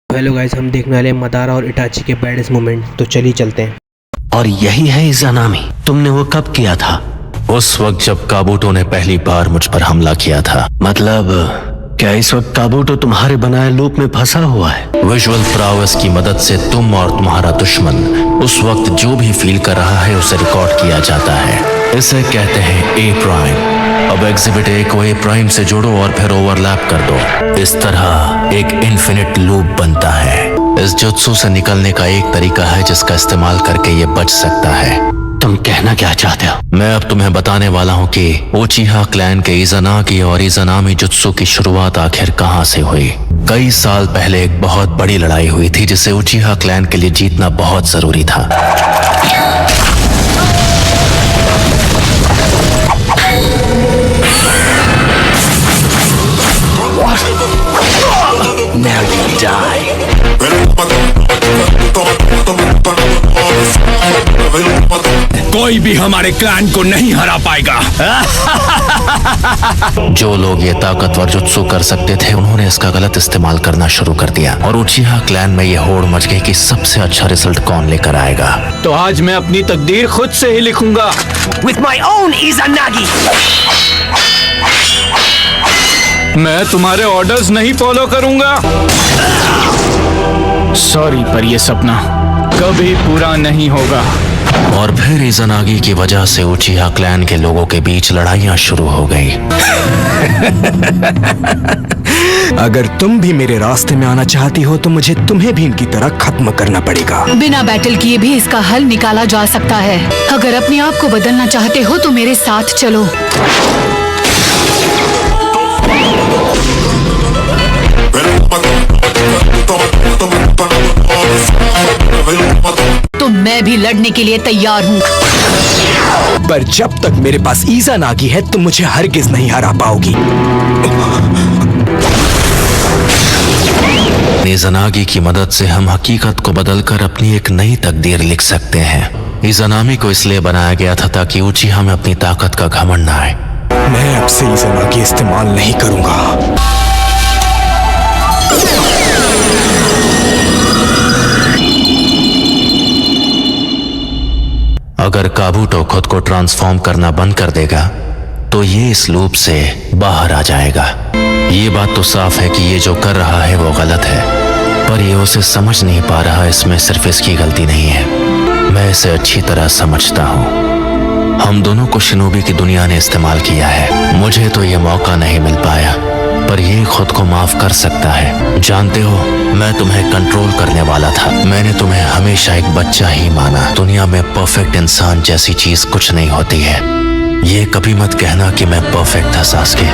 Hello guys, हम देखने वाले हैं मदारा और इटाची के बैडेस्ट मोमेंट। तो चलिए चलते हैं। और यही है इज़ानामी। तुमने वो कब किया था? उस वक्त जब काबूटो ने पहली बार मुझ पर हमला किया था। मतलब क्या इस वक्त काबूटो तुम्हारे बनाए लूप में फंसा हुआ है? विजुअल प्रावस की मदद से तुम और तुम्हारा दुश्मन उस वक्त जो भी फील कर रहा है उसे रिकॉर्ड किया जाता है। इसे कहते हैं ए प्राइम। अब एग्जिबिट ए को ए प्राइम से जोड़ो और फिर ओवरलैप कर दो। इस तरह एक इन्फिनिट लूप बनता है। इस जुत्सु से निकलने का एक तरीका है जिसका इस्तेमाल करके ये बच सकता है। तुम कहना क्या चाहते हो? मैं अब तुम्हें बताने वाला हूँ कि उचिहा क्लैन के इज़ानागी और इज़ानामी जुत्सु की शुरुआत आखिर कहाँ से हुई। कई साल पहले एक बहुत बड़ी लड़ाई हुई थी जिसे उचिहा क्लैन के लिए जीतना बहुत जरूरी था। Now you die. कोई भी हमारे क्लैन को नहीं हरा पाएगा। जो लोग ये ताकतवर जुत्सु कर सकते थे उन्होंने इसका गलत इस्तेमाल करना शुरू कर दिया और उचिहा क्लैन में ये होड़ मच गई कि सबसे अच्छा रिजल्ट कौन लेकर आएगा। तो आज मैं अपनी तकदीर खुद से ही लिखूंगा। With my own Izanagi. मैं तुम्हारे ऑर्डर्स नहीं फॉलो करूंगा। सॉरी, पर ये सपना कभी पूरा नहीं होगा। और फिर इज़ानागी की वजह से उचिहा क्लैन के लोगों के बीच लड़ाइयां शुरू हो गई। अगर तुम भी मेरे रास्ते में आना चाहती हो तो मुझे तुम्हें भी इनकी तरह खत्म करना पड़ेगा। बिना बैटल किए भी इसका हल निकाला जा सकता है। अगर अपने आप को बदलना चाहते हो तो मेरे साथ चलो। तो मैं भी लड़ने के लिए तैयार हूँ। पर जब तक मेरे पास इज़ानागी है तुम मुझे हरगिज नहीं हरा पाओगी। इज़ानागी की मदद से हम हकीकत को बदलकर अपनी एक नई तकदीर लिख सकते हैं। इज़ानामी को इसलिए बनाया गया था ताकि उचिहा में अपनी ताकत का घमंड न आए। मैं अब से इज़ानागी इस्तेमाल नहीं करूंगा। अगर काबूटो खुद को ट्रांसफॉर्म करना बंद कर देगा तो ये इस लूप से बाहर आ जाएगा। ये बात तो साफ है कि ये जो कर रहा है वो गलत है, पर ये उसे समझ नहीं पा रहा। इसमें सिर्फ इसकी गलती नहीं है, मैं इसे अच्छी तरह समझता हूँ। हम दोनों को शिनोबी की दुनिया ने इस्तेमाल किया है। मुझे तो ये मौका नहीं मिल पाया, पर ये खुद को माफ कर सकता है। जानते हो, मैं तुम्हें कंट्रोल करने वाला था। मैंने तुम्हें हमेशा एक बच्चा ही माना। दुनिया में परफेक्ट इंसान जैसी चीज कुछ नहीं होती है। ये कभी मत कहना कि मैं परफेक्ट था सास्के।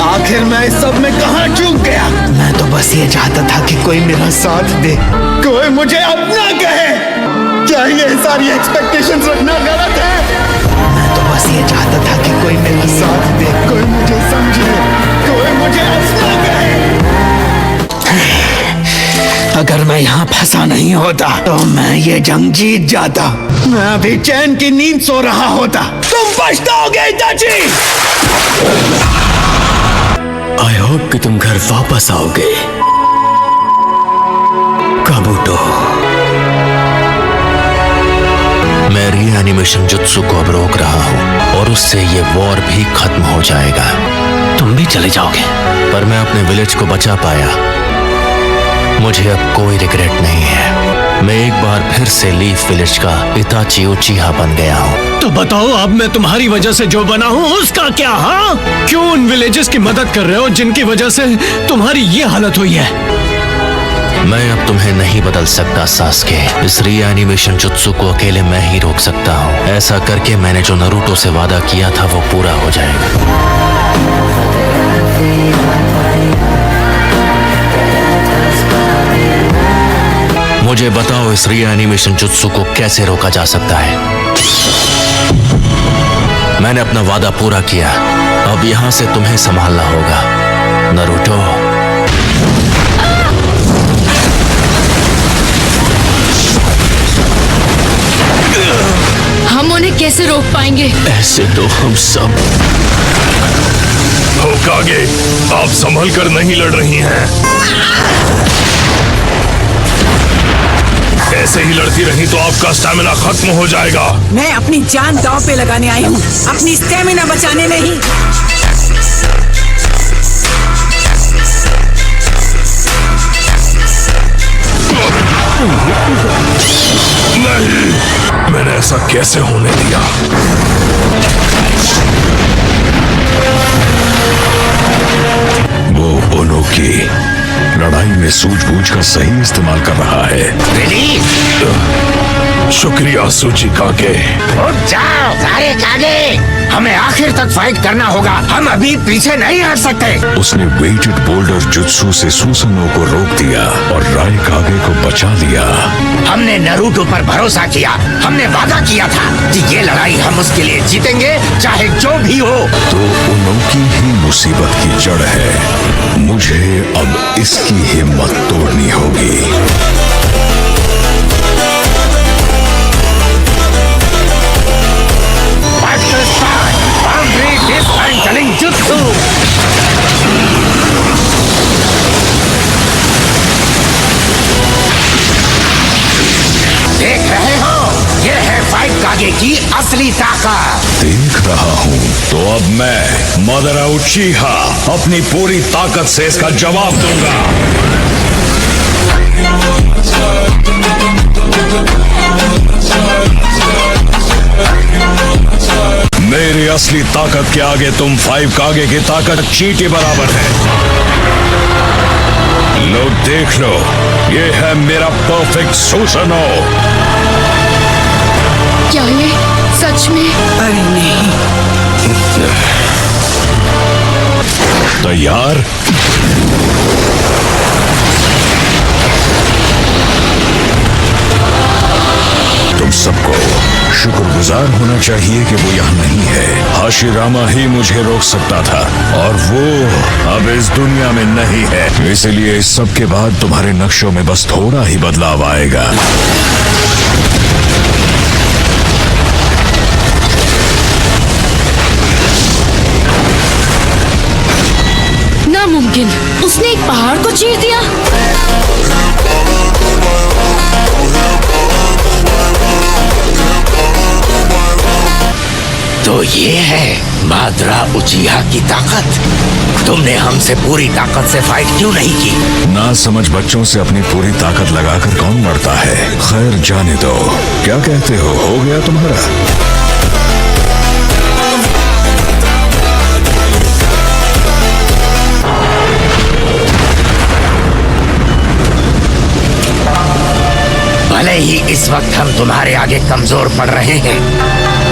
आखिर मैं इस सब में कहाँ चूक गया? मैं तो बस ये चाहता था कि कोई मेरा साथ दे, कोई मुझे अपना कहे। क्या ये सारी एक्सपेक्टेशंस रखना गलत है? मैं तो बस ये चाहता था कि कोई मेरा साथ दे, कोई मुझे समझे, कोई मुझे अपना कहे। अगर मैं यहाँ फंसा नहीं होता तो मैं ये जंग जीत जाता। मैं अभी चैन की नींद सो रहा होता। तुम पछताओगे इटाची। आई होप कि तुम घर वापस आओगे काबूटो। मैं रीएनिमेशन जुत्सु को अब रोक रहा हूँ और उससे ये वॉर भी खत्म हो जाएगा। तुम भी चले जाओगे, पर मैं अपने विलेज को बचा पाया। मुझे अब कोई रिग्रेट नहीं है। मैं एक बार फिर से लीफ विलेज का इताची उचिहा बन गया हूँ। तो बताओ, अब मैं तुम्हारी वजह से जो बना हूँ उसका क्या? हाँ, क्यों उन विलेजेस की मदद कर रहे हो जिनकी वजह से तुम्हारी ये हालत हुई है? मैं अब तुम्हें नहीं बदल सकता सास्के। इस रीएनिमेशन जुत्सु को अकेले मैं ही रोक सकता हूँ। ऐसा करके मैंने जो नारुतो से वादा किया था वो पूरा हो जाएगा। मुझे बताओ, इस रीएनिमेशन जुत्सु को कैसे रोका जा सकता है? मैंने अपना वादा पूरा किया। अब यहां से तुम्हें संभालना होगा नारुतो। हम उन्हें कैसे रोक पाएंगे? ऐसे तो हम सब। होकागे, आप संभल कर नहीं लड़ रही हैं। ऐसे ही लड़ती रही तो आपका स्टैमिना खत्म हो जाएगा। मैं अपनी जान दांव पे लगाने आई हूँ, अपनी स्टेमिना बचाने नहीं। नहीं, मैंने ऐसा कैसे होने दिया? वो ओनोकी लड़ाई में सूझबूझ का सही इस्तेमाल कर रहा है। शुक्रिया सूची कागे। उठ जाओ सारे कागे, हमें आखिर तक फाइट करना होगा, हम अभी पीछे नहीं हट सकते। उसने वेटेड बोल्डर जुत्सु से सुसनो को रोक दिया और राय कागे को बचा लिया। हमने नारुतो पर भरोसा किया, हमने वादा किया था कि ये लड़ाई हम उसके लिए जीतेंगे चाहे जो भी हो। तो ओनोकी ही मुसीबत की जड़ है, मुझे अब इसकी हिम्मत तोड़नी होगी। देख रहे हो, ये है फाइट कागे की असली ताकत। देख रहा हूँ, तो अब मैं मदर उचीहा अपनी पूरी ताकत से इसका जवाब दूंगा। मेरी असली ताकत के आगे तुम 5 कागे की ताकत चींटी बराबर है। लो देख लो, ये है मेरा परफेक्ट सुसनो। क्या ये सच में? अरे नहीं। तैयार? तुम सबको शुक्रगुजार होना चाहिए कि वो यहाँ नहीं है। हाशिरामा ही मुझे रोक सकता था और वो अब इस दुनिया में नहीं है। इसलिए इस सब के बाद तुम्हारे नक्शों में बस थोड़ा ही बदलाव आएगा। नामुमकिन, उसने एक पहाड़ को चीर दिया। तो ये है मादरा उचीहा की ताकत। तुमने हमसे पूरी ताकत से फाइट क्यों नहीं की? ना समझ बच्चों से अपनी पूरी ताकत लगाकर कौन लड़ता है। खैर जाने दो, क्या कहते हो गया तुम्हारा? भले ही इस वक्त हम तुम्हारे आगे कमजोर पड़ रहे हैं,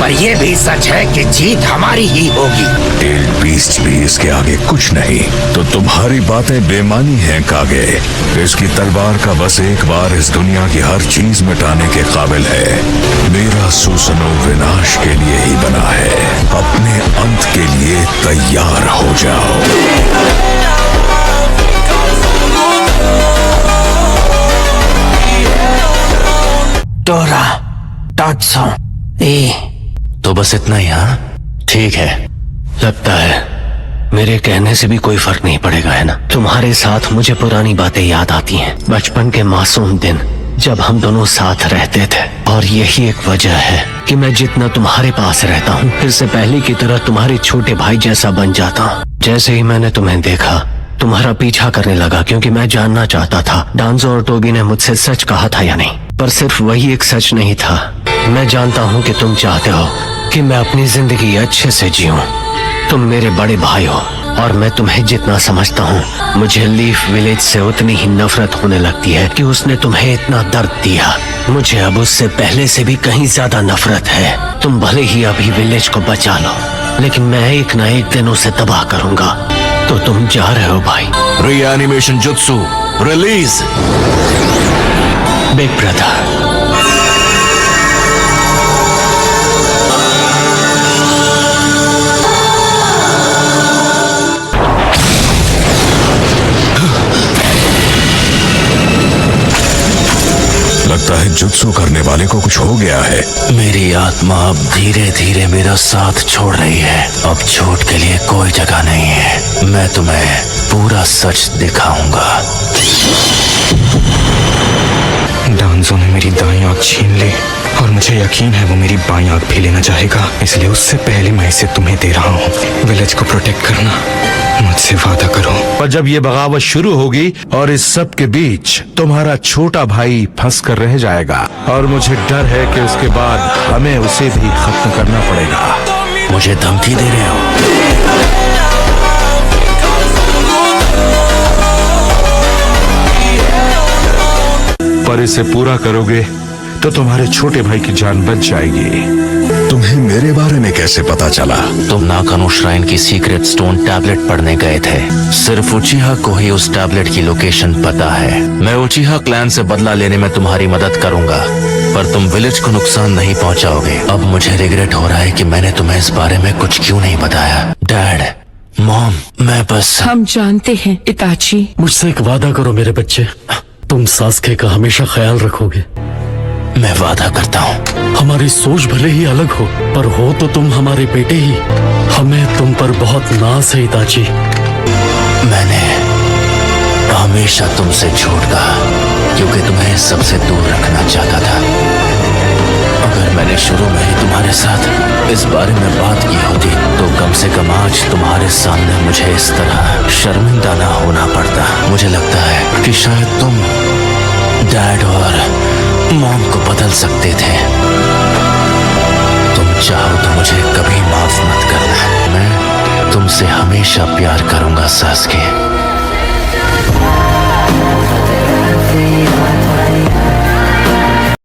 पर यह भी सच है कि जीत हमारी ही होगी। टेल बीस्ट भी इसके आगे कुछ नहीं। तो तुम्हारी बातें बेमानी हैं कागे। इसकी तलवार का बस एक बार इस दुनिया की हर चीज मिटाने के काबिल है। मेरा सुसनो विनाश के लिए ही बना है। अपने अंत के लिए तैयार हो जाओ। डोरा, टाट्सो, तो बस इतना ही? हाँ ठीक है। लगता है मेरे कहने से भी कोई फर्क नहीं पड़ेगा, है ना? तुम्हारे साथ मुझे पुरानी बातें याद आती हैं, बचपन के मासूम दिन जब हम दोनों साथ रहते थे। और यही एक वजह है कि मैं जितना तुम्हारे पास रहता हूँ, फिर से पहले की तरह तुम्हारे छोटे भाई जैसा बन जाता हूँ। जैसे ही मैंने तुम्हें देखा, तुम्हारा पीछा करने लगा, क्योंकि मैं जानना चाहता था डांजो और टोबी ने मुझसे सच कहा था या नहीं। पर सिर्फ वही एक सच नहीं था। मैं जानता हूँ कि तुम चाहते हो कि मैं अपनी जिंदगी अच्छे से जीऊं। तुम मेरे बड़े भाई हो और मैं तुम्हें जितना समझता हूँ, मुझे लीफ विलेज से उतनी ही नफरत होने लगती है कि उसने तुम्हें इतना दर्द दिया। मुझे अब उससे पहले से भी कहीं ज्यादा नफरत है। तुम भले ही अभी विलेज को बचा लो, लेकिन मैं एक न एक दिन उसे तबाह करूंगा। तो तुम जा रहे हो भाई? Reanimation jutsu release. Big brother, लगता है जुत्सु करने वाले को कुछ हो गया है। मेरी आत्मा अब धीरे धीरे मेरा साथ छोड़ रही है। अब झूठ के लिए कोई जगह नहीं है। मैं तुम्हें पूरा सच दिखाऊंगा। डांजो ने मेरी दाएं आंख छीन ली और मुझे यकीन है वो मेरी बाईं आंख भी लेना चाहेगा, इसलिए उससे पहले मैं इसे तुम्हें दे रहा हूँ। विलेज को प्रोटेक्ट करना, मुझसे वादा करो। पर जब ये बगावत शुरू होगी और इस सब के बीच तुम्हारा छोटा भाई फंस कर रह जाएगा और मुझे डर है कि उसके बाद हमें उसे भी खत्म करना पड़ेगा। मुझे धमकी दे रहे हो? पर इसे पूरा करोगे तो तुम्हारे छोटे भाई की जान बच जाएगी। तुम्हें मेरे बारे में कैसे पता चला? तुम नाकानो श्राइन की सीक्रेट स्टोन टैबलेट पढ़ने गए थे। सिर्फ उचिहा को ही उस टैबलेट की लोकेशन पता है। मैं उचिहा क्लैन से बदला लेने में तुम्हारी मदद करूंगा, पर तुम विलेज को नुकसान नहीं पहुंचाओगे। अब मुझे रिग्रेट हो रहा है कि मैंने तुम्हें इस बारे में कुछ क्यों नहीं बताया। डैड, मॉम, मैं बस... हम जानते हैं इताची। मुझसे एक वादा करो मेरे बच्चे, तुम सास्के का हमेशा ख्याल रखोगे। मैं वादा करता हूँ। हमारी सोच भले ही अलग हो, पर हो तो तुम हमारे बेटे ही। हमें तुम पर बहुत नाज है इताची। मैंने हमेशा तुमसे झूठ कहा क्योंकि तुम्हें सबसे दूर रखना चाहता था। अगर मैंने शुरू में ही तुम्हारे साथ इस बारे में बात की होती तो कम से कम आज तुम्हारे सामने मुझे इस तरह शर्मिंदा ना होना पड़ता। मुझे लगता है कि शायद तुम डैड और मॉम को बदल सकते थे। तुम चाहो तो मुझे कभी माफ मत करना। मैं तुमसे हमेशा प्यार करूंगा सास्के।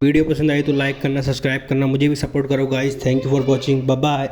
वीडियो पसंद आई तो लाइक करना, सब्सक्राइब करना, मुझे भी सपोर्ट करो guys. Thank you for watching, bye bye.